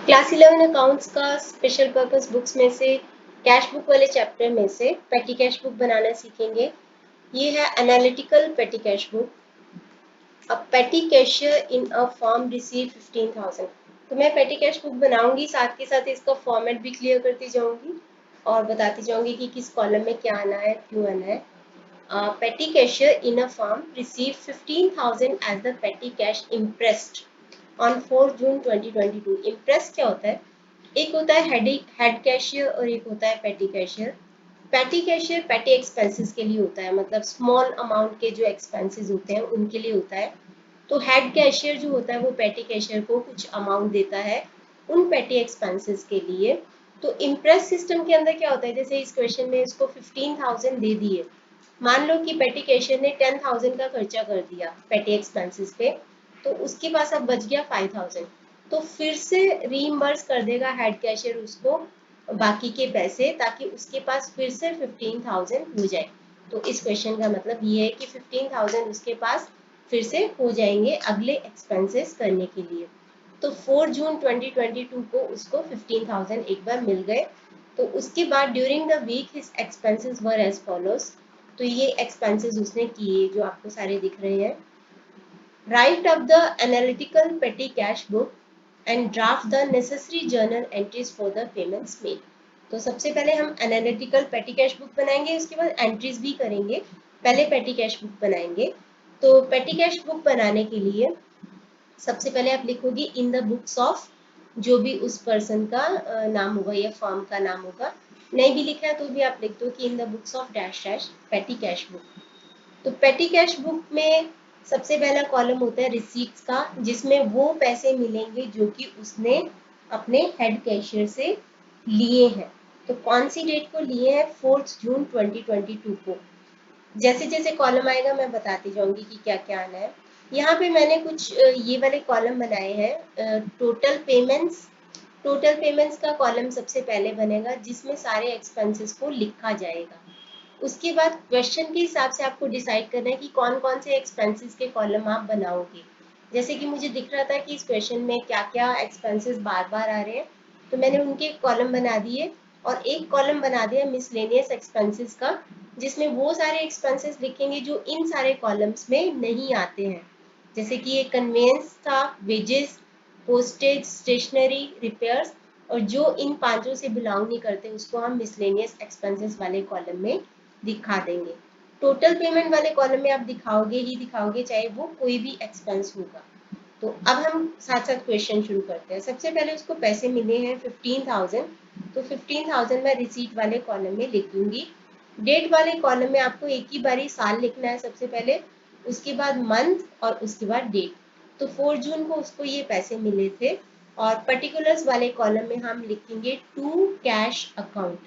Class 11 accounts का special purpose books में से कैश बुक वाले चैप्टर में से पेटी कैश बुक बनाना सीखेंगे। ये है एनालिटिकल पेटी cash book. A petty cashier in a form receive 15,000। तो मैं पेटी कैश बुक बनाऊंगी, साथ के साथ इसका फॉर्मेट भी क्लियर करती जाऊंगी और बताती जाऊंगी कि किस कॉलम में क्या आना है, क्यों आना है। Petty cashier in a form receive 15,000 as the petty cash impressed on 4 June 2022। Impress क्या होता है? एक होता है हेड कैशियर और एक होता है पेटी कैशियर। पेटी कैशियर पेटी एक्सपेंसेस के लिए होता है, मतलब स्मॉल अमाउंट के जो एक्सपेंसेस होते हैं उनके लिए होता है। तो हेड कैशियर जो होता है वो पेटी कैशियर को कुछ अमाउंट देता है उन पेटी एक्सपेंसेस के लिए। तो इम्प्रेस सिस्टम के अंदर क्या होता है, जैसे इस क्वेश्चन में इसको 15,000 दे दिए। मान लो कि पेटी कैशियर ने 10,000 का खर्चा कर दिया पेटी एक्सपेंसेस पे, तो उसके पास अब बच गया 5,000। तो फिर से रीइम्बर्स कर देगा हेड कैशियर उसको बाकी के पैसे, ताकि उसके पास फिर से 15,000 हो जाए। तो इस क्वेश्चन का मतलब ये है कि 15,000 उसके पास फिर से हो जाएंगे अगले एक्सपेंसेस करने के लिए। तो 4 जून 2022 को उसको 15,000 एक बार मिल गए। तो उसके बाद during the week his expenses were as follows. तो ये एक्सपेंसेस उसने किए जो आपको सारे दिख रहे हैं। राइट अप द एनालिटिकल पेटी cash book and draft the necessary journal entries for the payments made. तो सबसे पहले हम एनालिटिकल पेटी कैश बुक बनाएंगे, उसके बाद एंट्रीज भी करेंगे। पहले पेटी कैश बुक बनाएंगे। तो पेटी कैश बुक बनाने के लिए सबसे पहले आप लिखोगे इन द बुक्स ऑफ, जो भी उस पर्सन का नाम होगा या फर्म का नाम होगा। नहीं भी लिखा है तो भी आप लिख दो कि in the books of dash dash पेटी कैश बुक। तो पेटी कैश बुक में सबसे पहला कॉलम होता है रिसीट्स का, जिसमें वो पैसे मिलेंगे जो कि उसने अपने हेड कैशियर से लिए हैं। तो कौन सी डेट को लिए हैं? 4 जून 2022 को। जैसे जैसे कॉलम आएगा मैं बताती जाऊंगी कि क्या क्या आना है। यहाँ पे मैंने कुछ ये वाले कॉलम बनाए हैं। टोटल पेमेंट्स का कॉलम सबसे पहले बनेगा, जिसमें सारे एक्सपेंसेस को लिखा जाएगा। उसके बाद क्वेश्चन के हिसाब से आपको डिसाइड करना है कि कौन कौन से एक्सपेंसेस के कॉलम आप बनाओगे। जैसे कि मुझे दिख रहा था कि इस क्वेश्चन में क्या क्या एक्सपेंसेस बार बार आ रहे हैं, तो मैंने उनके कॉलम बना दिए। और एक कॉलम बना दिया मिसलेनियस एक्सपेंसेस का, जिसमें वो सारे एक्सपेंसेस लिखेंगे जो इन सारे कॉलम्स में नहीं आते हैं। जैसे कि ये कन्वेंस था, वेजेस, पोस्टेज, स्टेशनरी, रिपेयर्स, और जो इन पांचों से बिलोंग नहीं करते उसको हम मिसलेनियस एक्सपेंसेस वाले कॉलम में दिखा देंगे। टोटल पेमेंट वाले कॉलम में आप दिखाओगे ही दिखाओगे, चाहे वो कोई भी एक्सपेंस होगा। तो अब हम साथ साथ क्वेश्चन शुरू करते हैं। सबसे पहले उसको पैसे मिले हैं 15,000। तो 15,000 मैं रिसीट वाले कॉलम में लिख दूंगी। डेट वाले कॉलम में आपको एक ही बारी साल लिखना है सबसे पहले, उसके बाद मंथ और उसके बाद डेट। तो 4 जून को उसको ये पैसे मिले थे। और पर्टिकुलर्स वाले कॉलम में हम लिखेंगे टू कैश अकाउंट।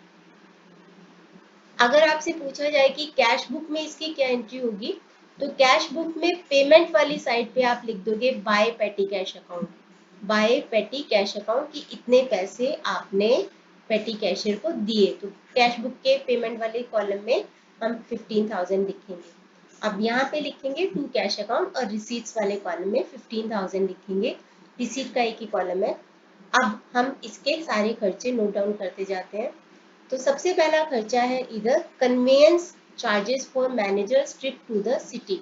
अगर आपसे पूछा जाए कि कैश बुक में इसकी क्या एंट्री होगी, तो कैश बुक में पेमेंट वाली साइड पे आप लिख दोगे by petty cash account. By petty cash account कि इतने पैसे आपने पेटी कैशियर को दिए। तो कैश बुक के पेमेंट वाले कॉलम में हम 15,000 लिखेंगे। अब यहाँ पे लिखेंगे टू कैश अकाउंट, और रिसीट्स वाले कॉलम में 15,000 लिखेंगे। रिसीट का एक ही कॉलम है। अब हम इसके सारे खर्चे नोट डाउन करते जाते हैं। तो सबसे पहला खर्चा है इधर conveyance charges for managers trip to the city.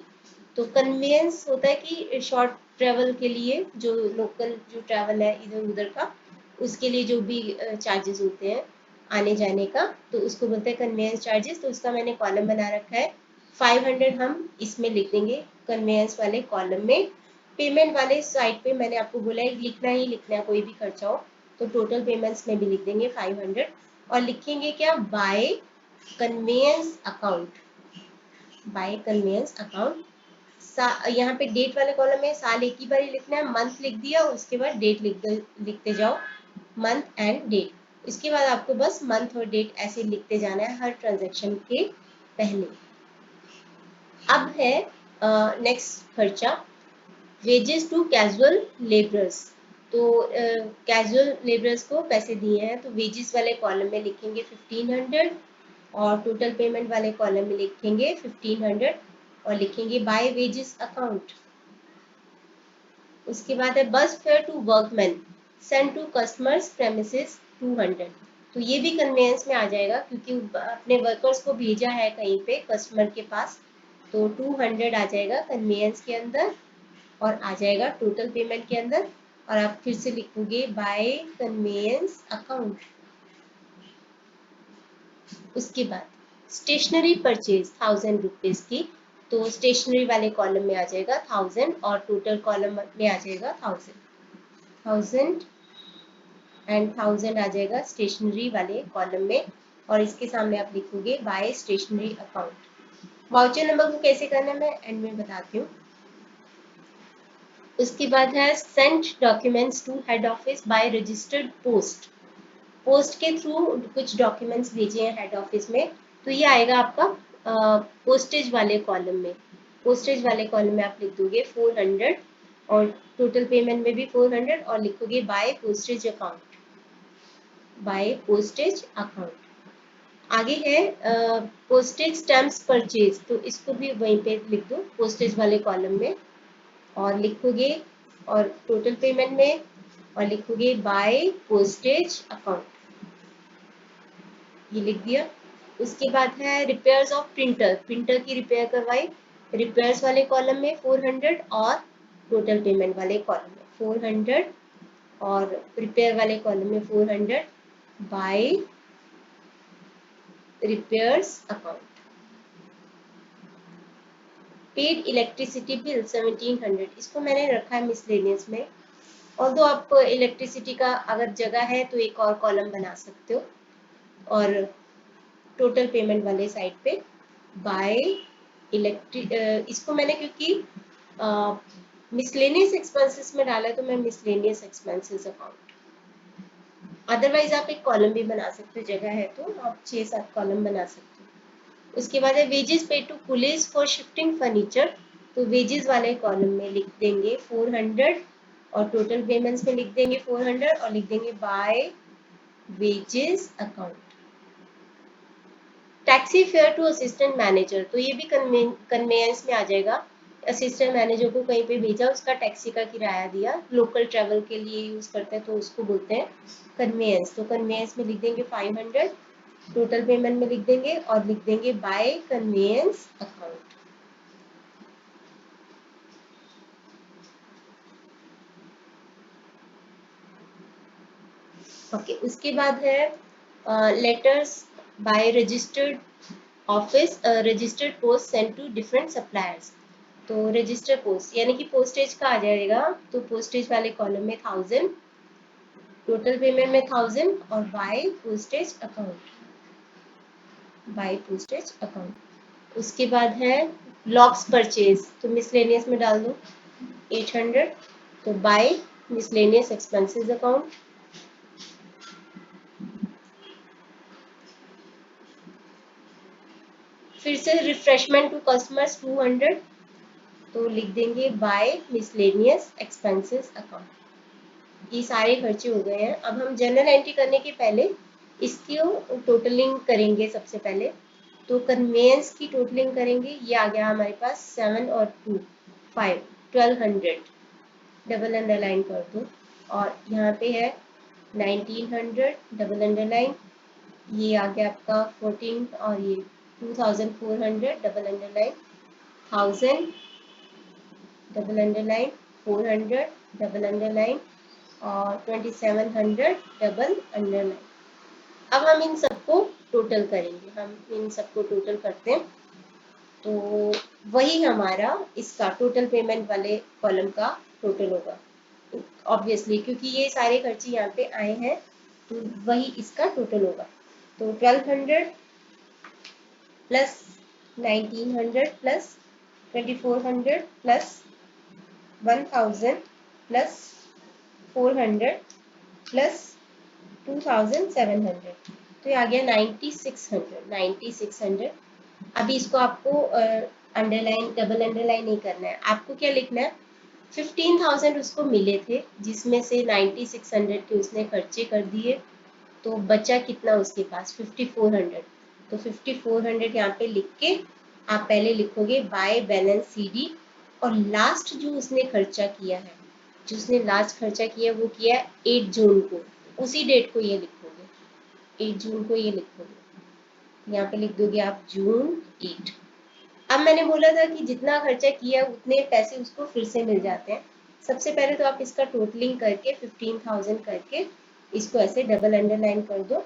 तो कन्वेंस होता है कि शॉर्ट ट्रेवल के लिए, जो लोकल जो ट्रैवल है इधर उधर का, उसके लिए जो भी चार्जेस होते हैं आने जाने का, तो उसको बोलते हैं कन्वेंस चार्जेस। तो उसका मैंने कॉलम बना रखा है। 500 हम इसमें लिख देंगे कन्वेंस वाले कॉलम में। पेमेंट वाले साइड पे मैंने आपको बोला है लिखना ही लिखना है, कोई भी खर्चा हो। तो टोटल पेमेंट्स में भी लिख देंगे 500, और लिखेंगे क्या? By conveyance account. By conveyance account. यहाँ पे डेट वाले कॉलम में साल एक ही बार लिखना है, मंथ लिख दिया, उसके बाद डेट लिखते जाओ, मंथ एंड डेट। इसके बाद आपको बस मंथ और डेट ऐसे लिखते जाना है हर ट्रांजेक्शन के पहले। अब है नेक्स्ट खर्चा, वेजेस टू कैजुअल लेबरर्स। तो कैजुअल लेबरर्स को पैसे दिए हैं, तो वेजेस वाले कॉलम में लिखेंगे 1500, और टोटल पेमेंट वाले कॉलम में लिखेंगे 1500, और लिखेंगे बाय वेजेस अकाउंट। उसके बाद है bus fare to workman. Send to customers premises 200। तो ये भी कन्वेंस में आ जाएगा क्योंकि अपने वर्कर्स को भेजा है कहीं पे कस्टमर के पास, तो 200 आ जाएगा कन्वेंस के अंदर और आ जाएगा टोटल पेमेंट के अंदर। और आप फिर से लिखोगे बाय कन्वेंस अकाउंट। उसके बाद स्टेशनरी परचेज 1000 रुपीज की, तो स्टेशनरी वाले कॉलम में आ जाएगा 1000 और टोटल कॉलम में आ जाएगा 1000 एंड 1000 आ जाएगा स्टेशनरी वाले कॉलम में। और इसके सामने आप लिखोगे by stationery account. Voucher number को कैसे करना है मैं एंड में बताती हूँ। उसके बाद है send documents to head office by registered post. Post के थ्रू कुछ डॉक्यूमेंट्स भेजे हैं हेड ऑफिस में, तो ये आएगा आपका पोस्टेज वाले कॉलम में। पोस्टेज वाले कॉलम में आप लिख दोगे 400 और टोटल पेमेंट में भी 400 और लिखोगे by postage account, by postage account. आगे है पोस्टेज स्टैम्प्स परचेज, तो इसको भी वहीं पे लिख दो पोस्टेज वाले कॉलम में और लिखोगे और टोटल पेमेंट में और लिखोगे बाय पोस्टेज अकाउंट, ये लिख दिया। उसके बाद है रिपेयर्स ऑफ प्रिंटर, प्रिंटर की रिपेयर करवाई, रिपेयर्स वाले कॉलम में 400 और टोटल पेमेंट वाले कॉलम में 400 और रिपेयर वाले कॉलम में 400 by repairs account. Paid electricity bill 1700, इसको मैंने रखा है मिसलेनियस में। और दो आप इलेक्ट्रिसिटी का अगर जगह है तो एक और कॉलम बना सकते हो। और टोटल पेमेंट वाले साइड पे बाय इलेक्ट्रिक, इसको मैंने क्योंकि मिसलेनियस एक्सपेंसेस में डाला है तो मैं मिसलेनियस एक्सपेंसेस अकाउंट। अदरवाइज आप एक कॉलम भी बना सकते हो, जगह है तो आप 6-7 कॉलम बना सकते हो। उसके बाद है wages pay to police for shifting furniture, तो वेजेस वाले कॉलम में लिख देंगे 400 और टोटल पेमेंट्स में लिख देंगे 400 और लिख देंगे by wages account. Taxi fare to assistant manager, तो ये भी कन्वेंस में आ जाएगा। असिस्टेंट मैनेजर को कहीं पे भेजा, उसका टैक्सी का किराया दिया, लोकल ट्रैवल के लिए यूज करते हैं तो उसको बोलते हैं कन्वेंस। तो कन्वेंस में लिख देंगे 500, टोटल पेमेंट में लिख देंगे और लिख देंगे बाय कन्वेंस अकाउंट। ओके, उसके बाद है letters by registered office registered post send to different suppliers, तो रजिस्टर पोस्ट यानी कि पोस्टेज का आ जाएगा, तो पोस्टेज वाले कॉलम में 1000, टोटल पेमेंट में 1000 और by postage account, by postage account. उसके बाद है लॉक्स परचेज, तो मिसलेनियस में डाल दो 800, तो बाय मिसलेनियस एक्सपेंसेस अकाउंट। फिर से रिफ्रेशमेंट टू कस्टमर्स 200, तो लिख देंगे बाय मिसलेनियस एक्सपेंसेस अकाउंट। ये सारे खर्चे हो गए हैं। अब हम जर्नल एंट्री करने के पहले इसकी टोटलिंग करेंगे। सबसे पहले तो कन्वेंस की टोटलिंग करेंगे। ये आ गया हमारे पास 7 और 2 5 1200, डबल अंडरलाइन कर दो। और यहाँ पे है 1900 डबल अंडरलाइन, ये आ गया आपका 14 और ये 2400 double underline, 1000 double underline, 400 double underline और 2700 डबल अंडरलाइन। अब हम इन सबको टोटल करेंगे। हम इन सबको टोटल करते हैं तो वही हमारा इसका टोटल पेमेंट वाले कॉलम का टोटल होगा ऑब्वियसली, क्योंकि ये सारे खर्चे यहाँ पे आए हैं तो वही इसका टोटल होगा। तो 1200 plus 1900 plus 2400 plus 1000 plus 400 plus 2700, तो ये आ गया 9600। अभी इसको आपको अंडरलाइन डबल अंडरलाइन नहीं करना है, आपको क्या लिखना है 15,000 उसको मिले थे जिसमें से 9600 के उसने खर्चे कर दिए, तो बचा कितना उसके पास 5400। तो 5400 यहाँ पे लिख के आप पहले लिखोगे बाय बैलेंस CD और लास्ट जो उसने खर्चा किया है जिसने लास्ट खर्चा किया वो किया 8 जून को, उसी डेट को ये लिखोगे, 8 जून को ये लिखोगे, यहाँ पे लिख दोगे आप जून 8। अब मैंने बोला था कि जितना खर्चा किया उतने पैसे उसको फिर से मिल जाते हैं। सबसे पहले तो आप इसका टोटलिंग करके 15,000 करके इसको ऐसे डबल अंडरलाइन कर दो,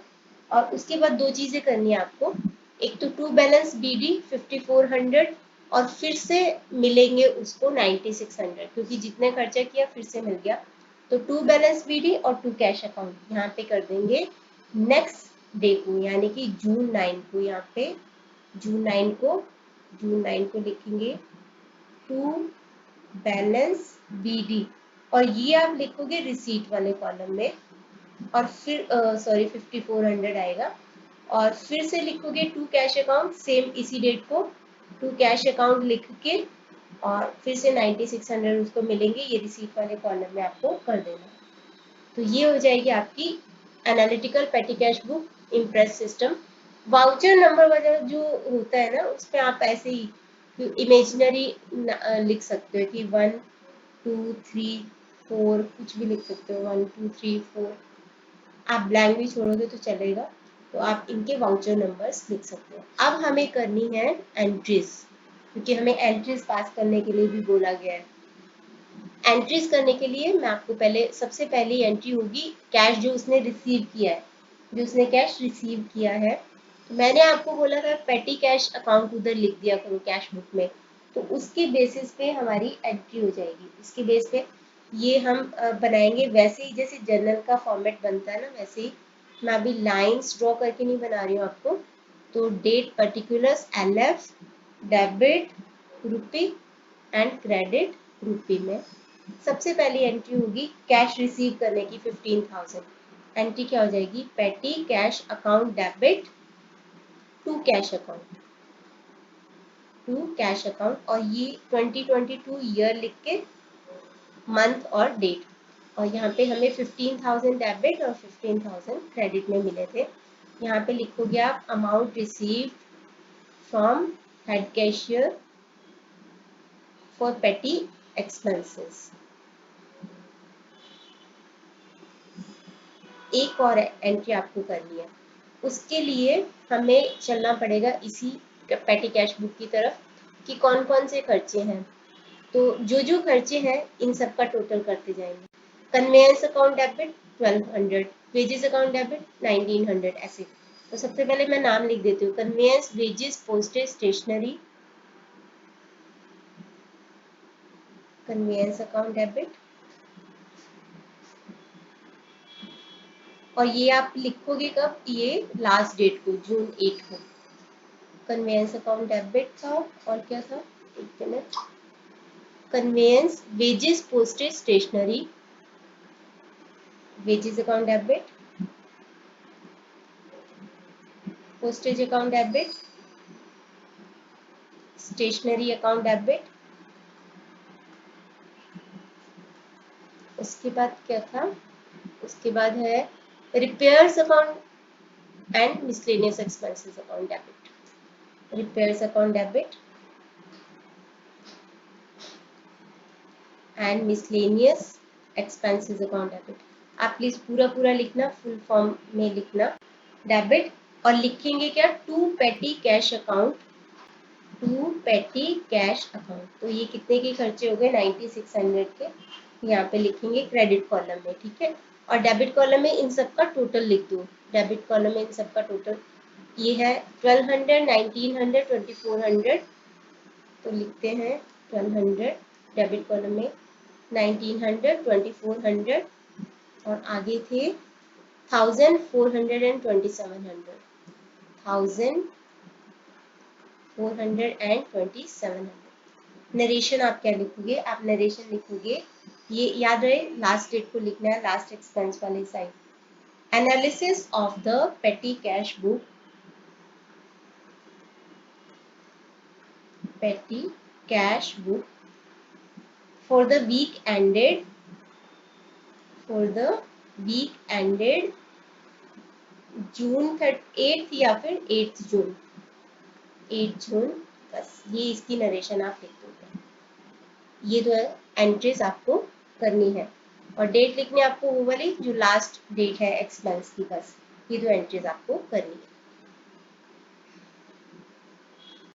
और उसके बाद दो चीजें करनी है आपको। एक तो टू बैलेंस BD 5400, और फिर से मिलेंगे उसको 9600, क्योंकि जितने खर्चा किया फिर से मिल गया। तो टू बैलेंस BD और टू कैश अकाउंट यहाँ पे कर देंगे नेक्स्ट डे को, यानी कि जून 9 को। यहाँ पे जून 9 को लिखेंगे टू बैलेंस BD, और ये आप लिखोगे रिसीट वाले कॉलम में, और फिर सॉरी 5400 आएगा, और फिर से लिखोगे टू कैश अकाउंट, सेम इसी डेट को टू कैश अकाउंट लिख के, और फिर से 9600 उसको मिलेंगे, ये रिसीट वाले कॉलम में आपको कर देना। तो ये हो जाएगी आपकी एनालिटिकल पेटी cash book impress system. Voucher number वगैरह जो होता है ना, उसमें आप ऐसे ही इमेजिनरी लिख सकते हो कि 1 2 3 4, कुछ भी लिख सकते हो, 1 2 3 4, आप ब्लैंक भी छोड़ोगे तो चलेगा। तो आप इनके वाउचर नंबर्स लिख सकते हो। अब हमें करनी है एंट्रीज, क्योंकि हमें एंट्रीज पास करने के लिए भी बोला गया है। एंट्रीज करने के लिए मैं आपको पहले, सबसे पहली एंट्री होगी कैश जो उसने रिसीव किया है, जो उसने कैश रिसीव किया है। तो मैंने आपको बोला था पेटी कैश अकाउंट उधर लिख दिया करो कैश बुक में, तो उसके बेसिस पे हमारी एंट्री हो जाएगी। इसके बेस पे ये हम बनाएंगे वैसे ही जैसे जर्नल का फॉर्मेट बनता है ना, वैसे ही। मैं अभी लाइंस ड्रॉ करके नहीं बना रही हूँ आपको। तो date particulars LF, debit rupee and credit rupee में सबसे पहली एंट्री होगी कैश रिसीव करने की 15,000। एंट्री क्या हो जाएगी, petty cash account debit to cash account, to cash account, और ये 2022 ईयर लिख के मंथ और डेट, और यहाँ पे हमें 15,000 डेबिट और 15,000 क्रेडिट में मिले थे। यहाँ पे लिखोगे आप amount receive from head cashier for पेटी एक्सपेंसेस। एक और एंट्री आपको करनी है, उसके लिए हमें चलना पड़ेगा इसी पेटी कैश बुक की तरफ कि कौन कौन से खर्चे हैं। तो जो जो खर्चे हैं इन सब का टोटल करते जाएंगे। Conveyance account debit 1200, wages account debit 1900, ऐसे। तो सबसे पहले मैं नाम लिख देती हूँ, conveyance, wages, postage, stationery, conveyance account debit. और ये आप लिखोगे कब, ये लास्ट डेट को, जून 8 को। कन्वेंस अकाउंट डेबिट था, और क्या था, एक minute, conveyance, wages, postage, stationery, wages account debit, postage account debit, stationery account debit. उसके बाद क्या था, उसके बाद है repairs account and miscellaneous expenses account debit, repairs account debit and miscellaneous expenses account debit. आप प्लीज पूरा पूरा लिखना, फुल फॉर्म में लिखना, डेबिट। और लिखेंगे क्या, to petty cash account, to petty cash account. तो ये कितने के खर्चे हो गए, 9600 के, यहाँ पे लिखेंगे क्रेडिट कॉलम में, ठीक है। और डेबिट कॉलम में इन सब का टोटल लिख दो, डेबिट कॉलम में इन सब का टोटल ये है 1200, 1900, 2400। तो लिखते हैं 1200 डेबिट कॉलम में, 1900, 2400, और आगे थे 1400 एंड 2700, 1400 एंड 2700। नरेशन आप क्या लिखोगे, आप नरेशन लिखोगे, ये याद रहे लास्ट डेट को लिखना है, लास्ट एक्सपेंस वाली side. Analysis of the petty cash book, petty cash book for the week ended, for the week ended June 8 या फिर 8 जून, 8 जून। बस ये इसकी नरेशन आप लिख दोगे। ये जो है एंट्रीज आपको करनी है, और डेट लिखनी है आपको वो वाली जो लास्ट डेट है एक्सपेंस की, बस ये 2 एंट्रीज आपको करनी है।